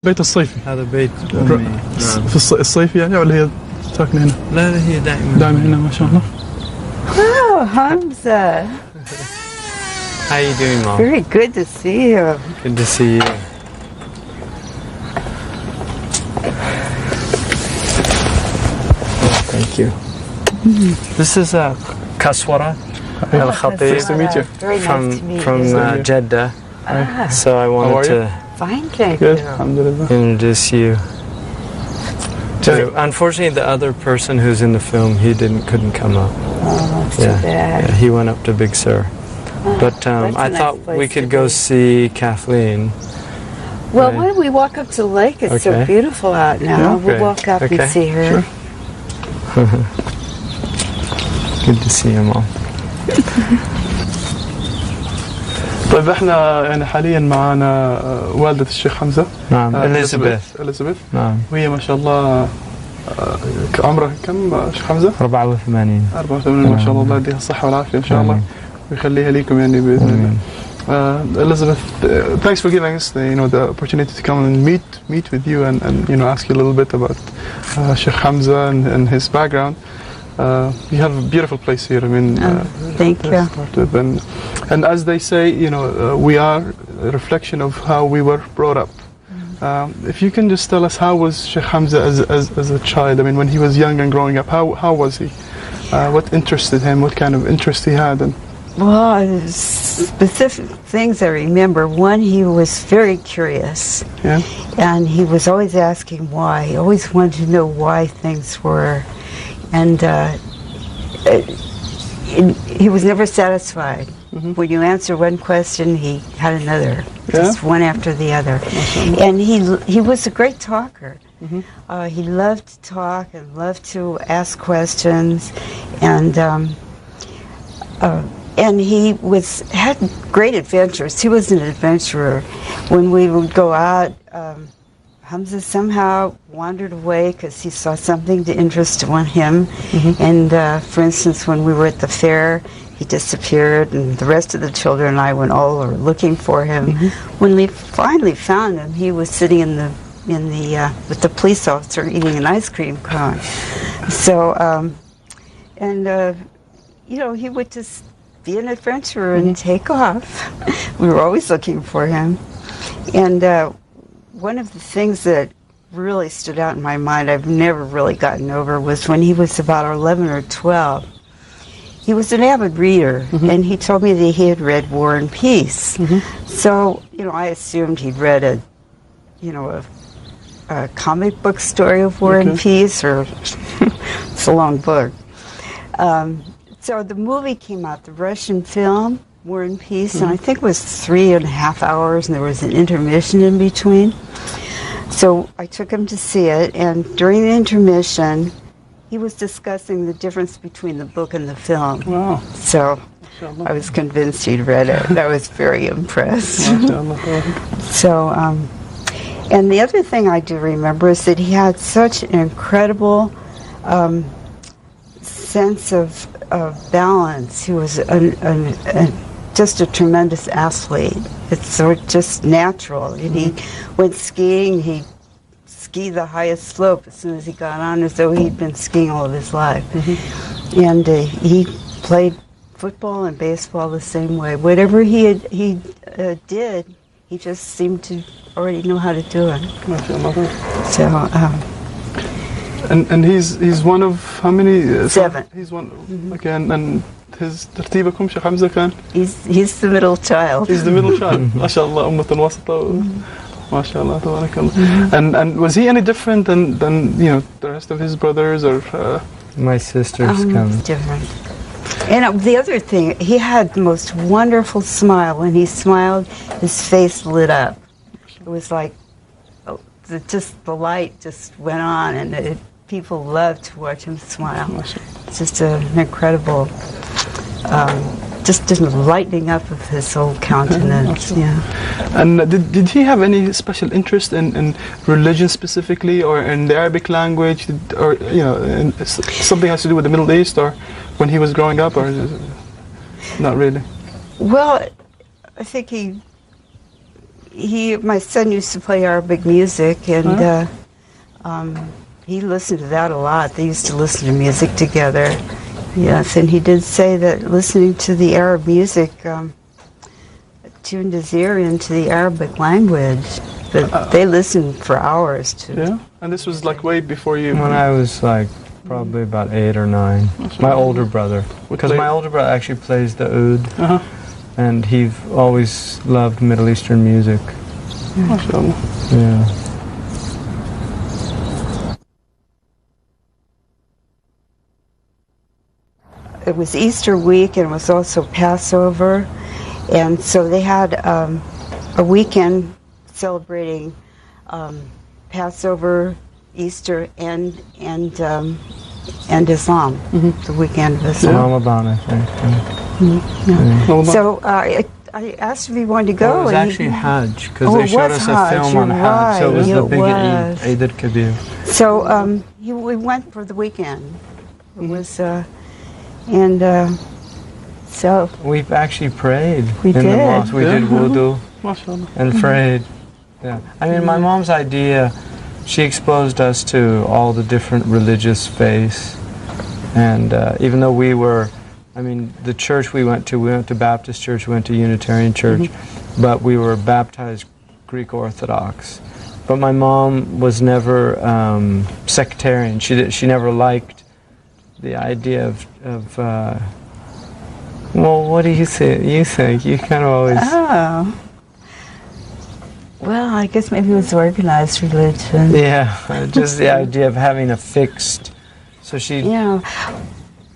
بيت الصيفي. هذا بيت أمي. نعم. في الصيفي يعني ولا هي ساكنة هنا؟ لا هي دائما هنا ما شاء الله. Oh, Hamza. How are you doing, Mom? Very good to see you. Good to see you. Thank you. This is Kaswara Al-Khatib. Nice to meet you. Very nice to meet from you. Jeddah. So I How wanted are to Fine, thank Good, you. alhamdulillah. introduce you to. Unfortunately, the other person who's in the film, he couldn't come up. Oh, that's too bad. Yeah, he went up to Big Sur. But that's a I nice thought place we to could be. go see Kathleen. Well, why don't we walk up to the lake? It's so Okay. beautiful out now. Yeah. We'll Okay. walk up and Okay. see her. Sure. Good to see you, Mom. طيب احنا يعني حاليا معنا والدة الشيخ حمزة. نعم. إليزابيث. نعم. وهي ما شاء الله عمرها كم شيخ حمزة؟ 84. 84 ما شاء الله. الله يديها الصحة والعافية إن شاء الله ويخليها ليكم يعني بإذن الله. Elizabeth, thanks for giving us the opportunity to come and meet with you and ask you a little bit about Shaykh Hamza and his background. You have a beautiful place here. I mean, Thank you. And as they say, we are a reflection of how we were brought up. If you can just tell us, how was Shaykh Hamza as a child? I mean, when he was young and growing up, how was he? What interested him? What kind of interest he had? Well, specific things I remember. One, he was very curious. Yeah. And he was always asking why. He always wanted to know why things were. And he was never satisfied. Mm-hmm. When you answer one question, he had another, just one after the other. And he was a great talker. Mm-hmm. He loved to talk and loved to ask questions, and he had great adventures. He was an adventurer. When we would go out, Hamza somehow wandered away because he saw something to interest him. Mm-hmm. And for instance, when we were at the fair, he disappeared, and the rest of the children and I went all over looking for him. Mm-hmm. When we finally found him, he was sitting with the police officer eating an ice cream cone. So, he would just be an adventurer and take off. We were always looking for him. And one of the things that really stood out in my mind, I've never really gotten over, was when he was about 11 or 12. He was an avid reader, mm-hmm. and he told me that he had read War and Peace. Mm-hmm. So, I assumed he'd read a comic book story of War and Peace, or it's a long book. So the movie came out, the Russian film, War and Peace, mm-hmm. and I think it was 3.5 hours, and there was an intermission in between. So I took him to see it, and during the intermission, he was discussing the difference between the book and the film. Wow. So I was convinced he'd read it. I was very impressed. So, and the other thing I do remember is that he had such an incredible sense of balance. He was just a tremendous athlete. It's sort of just natural. And he went skiing, he'd ski the highest slope as soon as he got on, as though he'd been skiing all of his life. Mm-hmm. And he played football and baseball the same way. Whatever he did, he just seemed to already know how to do it. So, and he's one of how many? 7. He's one. Okay, and his ترتيبكم شيخ حمزة كان? He's the middle child. He's the middle child. ما شاء الله أمة وسطة. ما شاء الله تبارك الله. And was he any different than the rest of his brothers or? My sisters come. Different. And the other thing, he had the most wonderful smile. When he smiled, his face lit up. It was like the light just went on, and people loved to watch him smile. It's just an incredible, just a lightening up of his whole countenance. Yeah. And did he have any special interest in religion specifically, or in the Arabic language, or something has to do with the Middle East, or when he was growing up, or not really? Well, I think my son used to play Arabic music, and he listened to that a lot. They used to listen to music together. Yes, and he did say that listening to the Arab music tuned his ear into the Arabic language. But they listened for hours to. Yeah, and this was like way before you. When I was like probably about 8 or 9. My older brother, because my older brother actually plays the oud, and he always loved Middle Eastern music. MashaAllah. Yeah. It was Easter week, and it was also Passover, and so they had a weekend celebrating Passover, Easter, and Islam. The weekend of Islam. Ramadan, I think. Yeah. So I asked if he wanted to go. Well, it was and actually Hajj, because they showed us a film you're on Hajj, so it was right, the big was. Eid al-Kabir. So we went for the weekend. It was, so We've actually prayed We in the did. mosque. We did wudu MashaAllah. and prayed. Yeah. I mean, my mom's idea, she exposed us to all the different religious faiths. And even though we were, I mean, the church we went to Baptist church, we went to Unitarian church, but we were baptized Greek Orthodox. But my mom was never sectarian. She never liked the idea of well, what do you think? You kind of always... Oh. Well, I guess maybe it was organized religion. Yeah, just the idea of having a fixed... So she... Yeah.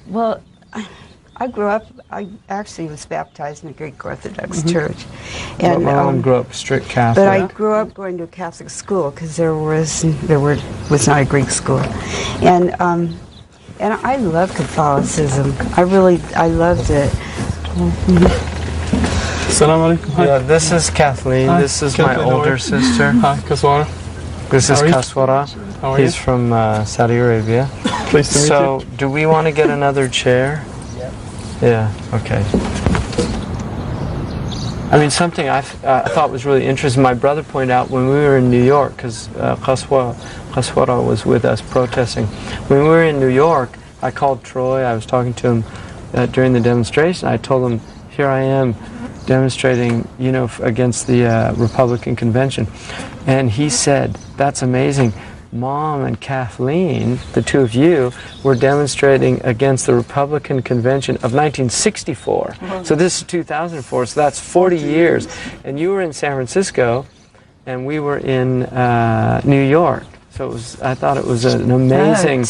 Well, I grew up, I actually was baptized in a Greek Orthodox church. And my mom grew up strict Catholic. But I grew up going to a Catholic school because there was not a Greek school. And I love Catholicism. I loved it. Assalamu alaikum. Hi. Yeah, this is Kathleen. Hi. This is Kathleen, my how are older you? sister. Hi, Kaswara. This is How are you? Kaswara. How are He's you? from Saudi Arabia. Pleased to meet So, you. do we want to get another chair? Yeah, okay. I mean, something I thought was really interesting, my brother pointed out when we were in New York, because Kaswara was with us protesting. When we were in New York, I called Troy, I was talking to him during the demonstration. I told him, here I am demonstrating, you know, against the Republican convention. And he said, that's amazing. Mom and Kathleen, the two of you, were demonstrating against the Republican convention of 1964. So this is 2004, so that's 40 years. And you were in San Francisco, and we were in New York. So it was, I thought it was an amazing...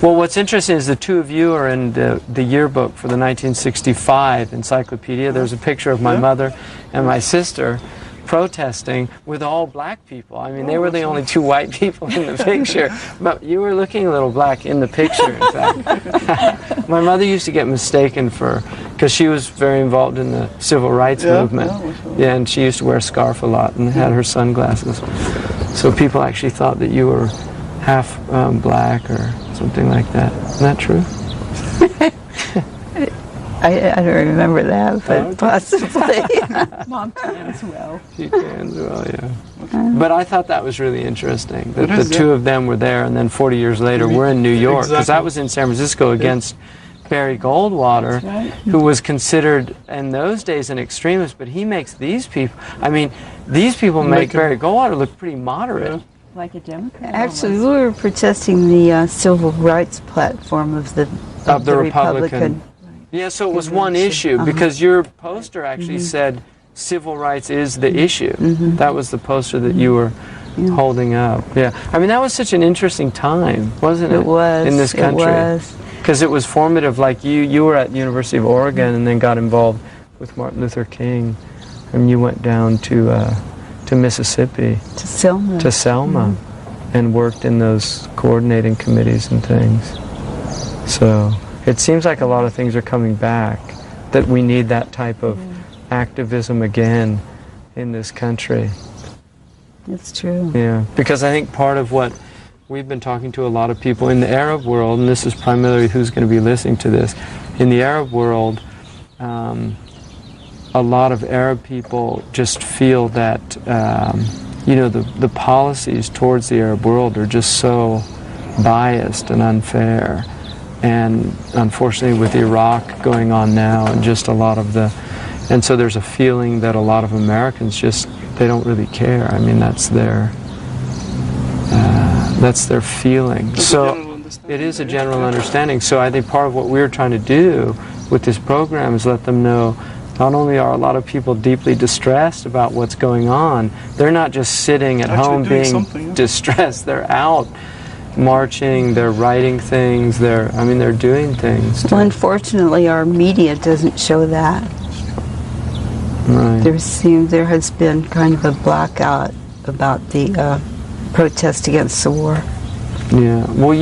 Well, what's interesting is the two of you are in the yearbook for the 1965 encyclopedia. There's a picture of my mother and my sister protesting with all black people. I mean, they were the only two white people in the picture, but you were looking a little black in the picture, in fact. My mother used to get mistaken for, because she was very involved in the civil rights movement. Yeah, and she used to wear a scarf a lot and had her sunglasses. So people actually thought that you were half black or something like that. Isn't that true? I don't remember that, but possibly. Mom can as well. She can as well, yeah. But I thought that was really interesting, that It is, the two of them were there, and then 40 years later we're in New York, because Exactly. I was in San Francisco against Barry Goldwater, who was considered in those days an extremist, but he makes these people, I mean, these people make Barry Goldwater look pretty moderate. Like a Democrat. Actually, we were protesting the civil rights platform of the Republican. Yeah, so it was one issue, because your poster actually said civil rights is the issue. That was the poster that you were holding up. Yeah, I mean, that was such an interesting time, wasn't it? It was. In this country. It was. Because it was formative, like you were at the University of Oregon and then got involved with Martin Luther King, and you went down to Mississippi, To Selma. to Selma, and worked in those coordinating committees and things. So it seems like a lot of things are coming back, that we need that type of activism again in this country. It's true. Yeah, because I think part of what we've been talking to a lot of people in the Arab world, and this is primarily who's going to be listening to this, in the Arab world, a lot of Arab people just feel that the policies towards the Arab world are just so biased and unfair. And unfortunately with Iraq going on now and just a lot of and so there's a feeling that a lot of Americans just, they don't really care. I mean, that's their feeling. So it is a general understanding. So I think part of what we're trying to do with this program is let them know not only are a lot of people deeply distressed about what's going on, they're not just sitting at home being distressed, they're out marching, they're writing things, they're doing things. Well, unfortunately, our media doesn't show that. Right. There has been kind of a blackout about the protest against the war. Yeah. Well,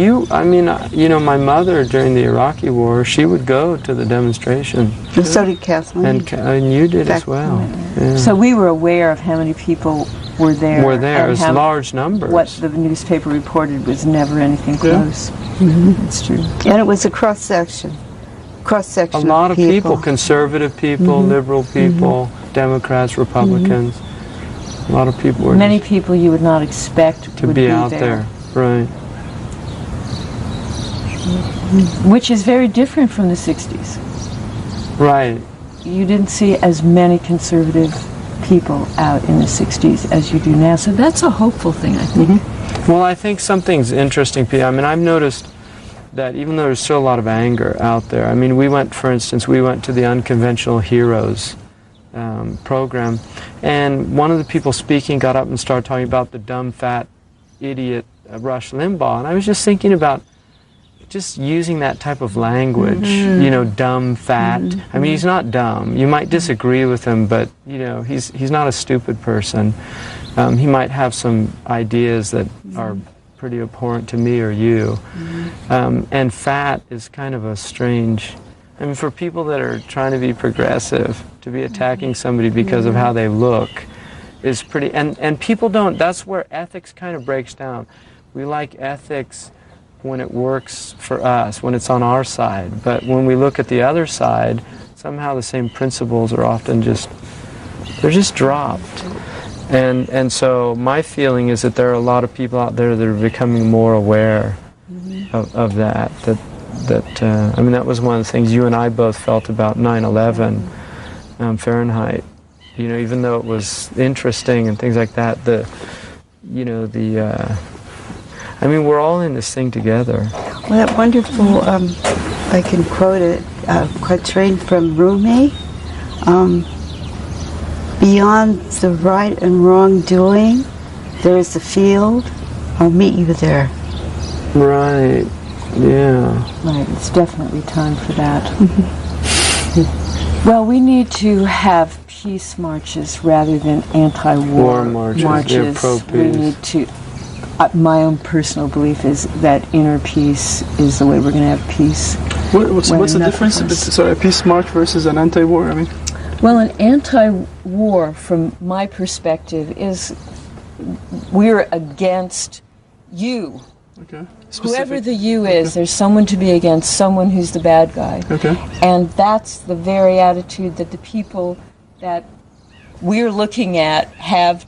my mother during the Iraqi war, she would go to the demonstration. And so did Kathleen. And you did as well. Yeah. So we were aware of how many people were there. It was large numbers. What the newspaper reported was never anything close. It's true. And it was a cross-section. A lot of people, conservative people, liberal people, Democrats, Republicans. A lot of people were many people you would not expect to be out there. Right. Which is very different from the 60s. Right. You didn't see as many conservative people out in the 60s as you do now. So that's a hopeful thing, I think. Well, I think something's interesting. I mean, I've noticed that even though there's still a lot of anger out there, I mean, for instance, we went to the Unconventional Heroes program, and one of the people speaking got up and started talking about the dumb, fat, idiot Rush Limbaugh, and I was just thinking about just using that type of language, dumb, fat. I mean, he's not dumb. You might disagree with him, but, he's not a stupid person. He might have some ideas that are pretty abhorrent to me or you. And fat is kind of a strange, I mean, for people that are trying to be progressive, to be attacking somebody because of how they look is pretty, and people don't, that's where ethics kind of breaks down. We like ethics when it works for us, when it's on our side, but when we look at the other side, somehow the same principles are often they're just dropped. And so my feeling is that there are a lot of people out there that are becoming more aware of that. I mean, that was one of the things you and I both felt about 9/11 Fahrenheit. Even though it was interesting and things like that, I mean, we're all in this thing together. Well, that wonderful, I can quote it, quatrain from Rumi, beyond the right and wrong doing, there is a field, I'll meet you there. Right, yeah. Right, it's definitely time for that. Well, we need to have peace marches rather than anti-war marches. Yeah, pro-peace. We need to, my own personal belief is that inner peace is the way we're going to have peace. What's the difference between a peace march versus an anti-war? I mean, well, an anti-war, from my perspective, is we're against you. Okay. Whoever the you is, there's someone to be against, someone who's the bad guy. Okay. And that's the very attitude that the people that we're looking at have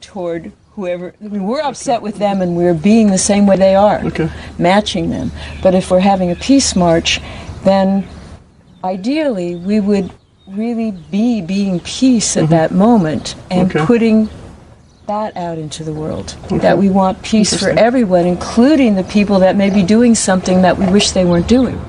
toward whoever. I mean, we're upset with them and we're being the same way they are, matching them. But if we're having a peace march, then ideally we would really be being peace at that moment and putting that out into the world. That we want peace for everyone, including the people that may be doing something that we wish they weren't doing.